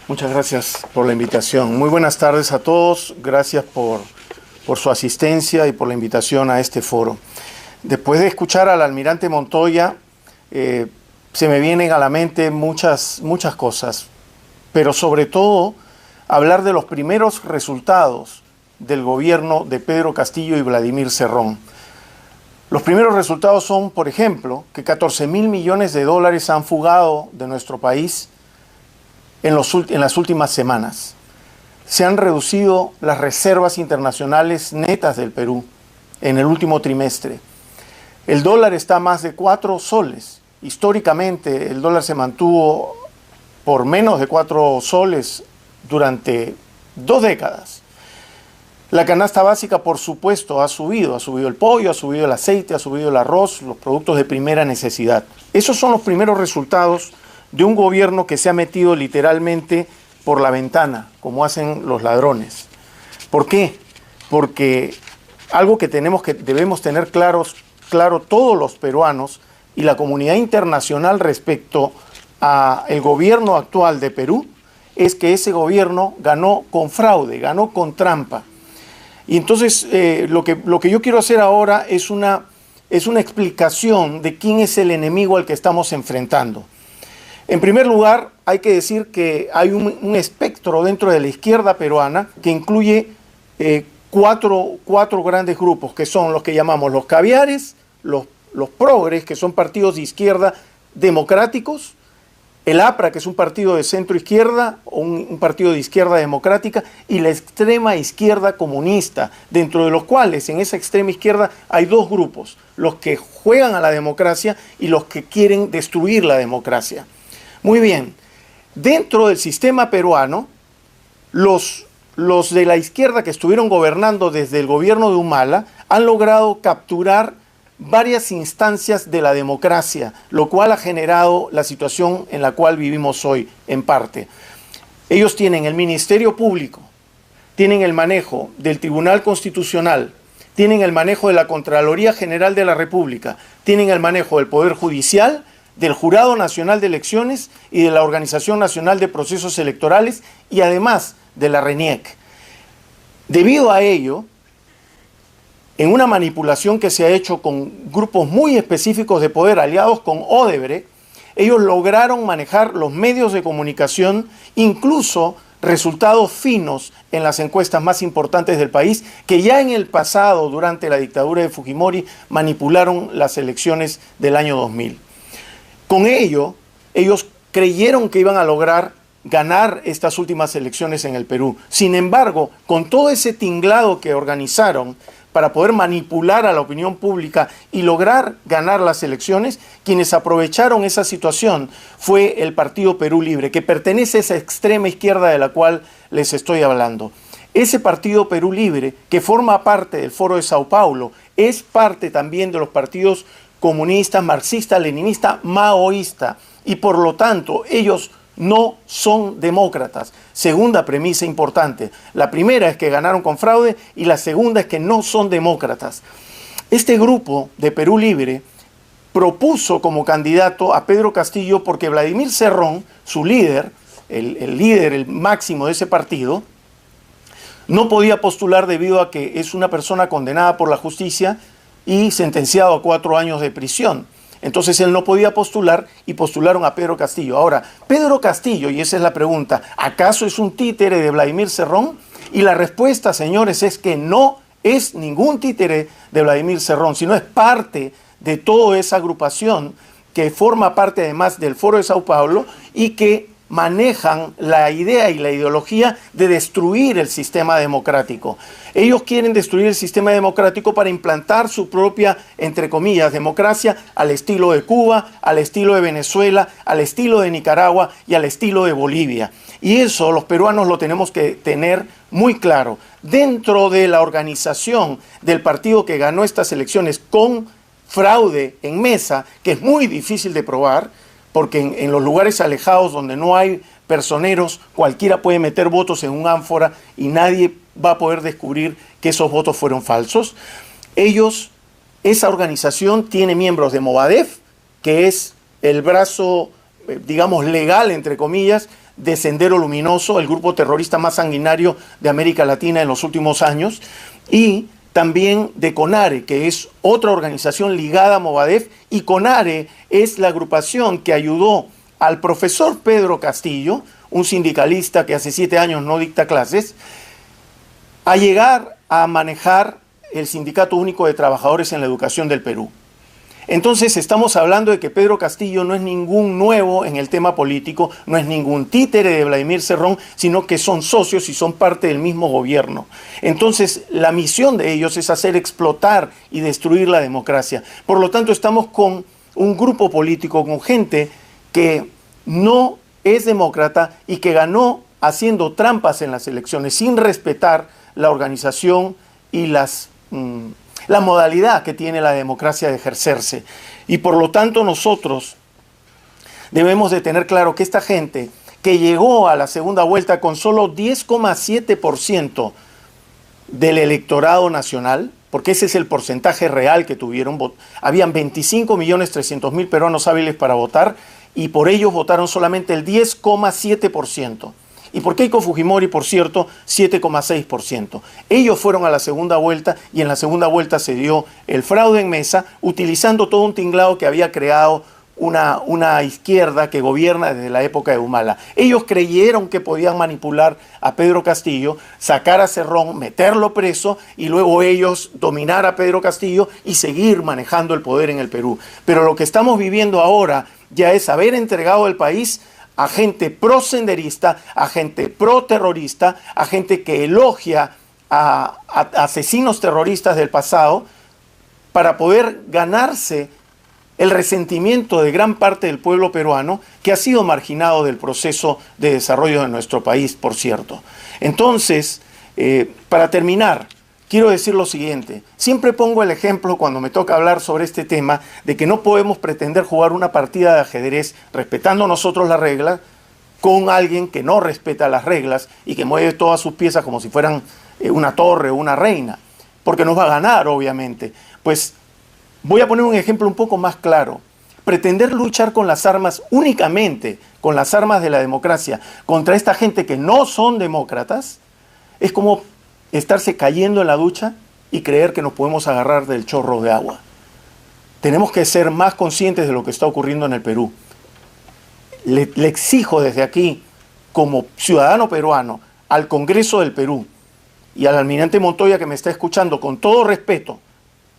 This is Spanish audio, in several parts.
Muchas gracias por la invitación. Muy buenas tardes a todos. Gracias por su asistencia y por la invitación a este foro. Después de escuchar al almirante Montoya, se me vienen a la mente muchas cosas, pero sobre todo hablar de los primeros resultados del gobierno de Pedro Castillo y Vladimir Cerrón. Los primeros resultados son, por ejemplo, que 14.000 millones de dólares han fugado de nuestro país en las últimas semanas. Se han reducido las reservas internacionales netas del Perú en el último trimestre. El dólar está a más de 4 soles. Históricamente el dólar se mantuvo por menos de 4 soles durante 2 décadas. La canasta básica, por supuesto, ha subido el pollo, ha subido el aceite, ha subido el arroz, los productos de primera necesidad. Esos son los primeros resultados de un gobierno que se ha metido literalmente por la ventana, como hacen los ladrones. ¿Por qué? Porque algo que debemos tener claro todos los peruanos y la comunidad internacional respecto al gobierno actual de Perú, es que ese gobierno ganó con fraude, ganó con trampa. Y entonces lo que yo quiero hacer ahora es una explicación de quién es el enemigo al que estamos enfrentando. En primer lugar, hay que decir que hay un espectro dentro de la izquierda peruana que incluye cuatro grandes grupos, que son los que llamamos los caviares, los progres, que son partidos de izquierda democráticos, el APRA, que es un partido de centro izquierda, o un partido de izquierda democrática, y la extrema izquierda comunista, dentro de los cuales en esa extrema izquierda hay dos grupos, los que juegan a la democracia y los que quieren destruir la democracia. Muy bien, dentro del sistema peruano, los de la izquierda que estuvieron gobernando desde el gobierno de Humala han logrado capturar varias instancias de la democracia, lo cual ha generado la situación en la cual vivimos hoy, en parte. Ellos tienen el Ministerio Público, tienen el manejo del Tribunal Constitucional, tienen el manejo de la Contraloría General de la República, tienen el manejo del Poder Judicial, del Jurado Nacional de Elecciones y de la Organización Nacional de Procesos Electorales y además de la RENIEC. Debido a ello, en una manipulación que se ha hecho con grupos muy específicos de poder aliados con Odebrecht, ellos lograron manejar los medios de comunicación, incluso resultados finos en las encuestas más importantes del país, que ya en el pasado, durante la dictadura de Fujimori, manipularon las elecciones del año 2000. Con ello, ellos creyeron que iban a lograr ganar estas últimas elecciones en el Perú. Sin embargo, con todo ese tinglado que organizaron para poder manipular a la opinión pública y lograr ganar las elecciones, quienes aprovecharon esa situación fue el Partido Perú Libre, que pertenece a esa extrema izquierda de la cual les estoy hablando. Ese Partido Perú Libre, que forma parte del Foro de Sao Paulo, es parte también de los partidos comunistas, marxista, leninista, maoísta, y por lo tanto ellos no son demócratas. Segunda premisa importante. La primera es que ganaron con fraude y la segunda es que no son demócratas. Este grupo de Perú Libre propuso como candidato a Pedro Castillo porque Vladimir Cerrón, su líder, el líder, el máximo de ese partido, no podía postular debido a que es una persona condenada por la justicia y sentenciado a 4 años de prisión. Entonces él no podía postular y postularon a Pedro Castillo. Ahora, Pedro Castillo, y esa es la pregunta, ¿acaso es un títere de Vladimir Cerrón? Y la respuesta, señores, es que no es ningún títere de Vladimir Cerrón, sino es parte de toda esa agrupación que forma parte además del Foro de Sao Paulo y que manejan la idea y la ideología de destruir el sistema democrático. Ellos quieren destruir el sistema democrático para implantar su propia, entre comillas, democracia al estilo de Cuba, al estilo de Venezuela, al estilo de Nicaragua y al estilo de Bolivia. Y eso los peruanos lo tenemos que tener muy claro. Dentro de la organización del partido que ganó estas elecciones con fraude en mesa, que es muy difícil de probar, porque en los lugares alejados donde no hay personeros, cualquiera puede meter votos en un ánfora y nadie va a poder descubrir que esos votos fueron falsos. Esa organización tiene miembros de Movadef, que es el brazo, digamos, legal, entre comillas, de Sendero Luminoso, el grupo terrorista más sanguinario de América Latina en los últimos años, y también de CONARE, que es otra organización ligada a Movadef, y CONARE es la agrupación que ayudó al profesor Pedro Castillo, un sindicalista que hace 7 años no dicta clases, a llegar a manejar el Sindicato Único de Trabajadores en la Educación del Perú. Entonces estamos hablando de que Pedro Castillo no es ningún nuevo en el tema político, no es ningún títere de Vladimir Cerrón, sino que son socios y son parte del mismo gobierno. Entonces la misión de ellos es hacer explotar y destruir la democracia. Por lo tanto estamos con un grupo político, con gente que no es demócrata y que ganó haciendo trampas en las elecciones, sin respetar la organización y la modalidad que tiene la democracia de ejercerse. Y por lo tanto nosotros debemos de tener claro que esta gente que llegó a la segunda vuelta con solo 10,7% del electorado nacional, porque ese es el porcentaje real que tuvieron, habían 25.300.000 peruanos hábiles para votar y por ellos votaron solamente el 10,7%. Y por Keiko Fujimori, por cierto, 7,6%. Ellos fueron a la segunda vuelta y en la segunda vuelta se dio el fraude en mesa, utilizando todo un tinglado que había creado una izquierda que gobierna desde la época de Humala. Ellos creyeron que podían manipular a Pedro Castillo, sacar a Cerrón, meterlo preso y luego ellos dominar a Pedro Castillo y seguir manejando el poder en el Perú. Pero lo que estamos viviendo ahora ya es haber entregado el país a gente pro-senderista, a gente pro-terrorista, a gente que elogia a asesinos terroristas del pasado para poder ganarse el resentimiento de gran parte del pueblo peruano que ha sido marginado del proceso de desarrollo de nuestro país, por cierto. Entonces, para terminar, quiero decir lo siguiente. Siempre pongo el ejemplo cuando me toca hablar sobre este tema de que no podemos pretender jugar una partida de ajedrez respetando nosotros las reglas con alguien que no respeta las reglas y que mueve todas sus piezas como si fueran una torre o una reina, porque nos va a ganar, obviamente. Pues voy a poner un ejemplo un poco más claro. Pretender luchar con las armas, únicamente con las armas de la democracia, contra esta gente que no son demócratas, es como estarse cayendo en la ducha y creer que nos podemos agarrar del chorro de agua. Tenemos que ser más conscientes de lo que está ocurriendo en el Perú. Le exijo desde aquí, como ciudadano peruano, al Congreso del Perú y al almirante Montoya que me está escuchando, con todo respeto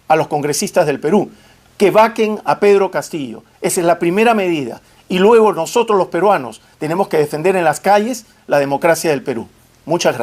a los congresistas del Perú, que vaquen a Pedro Castillo. Esa es la primera medida. Y luego nosotros los peruanos tenemos que defender en las calles la democracia del Perú. Muchas gracias.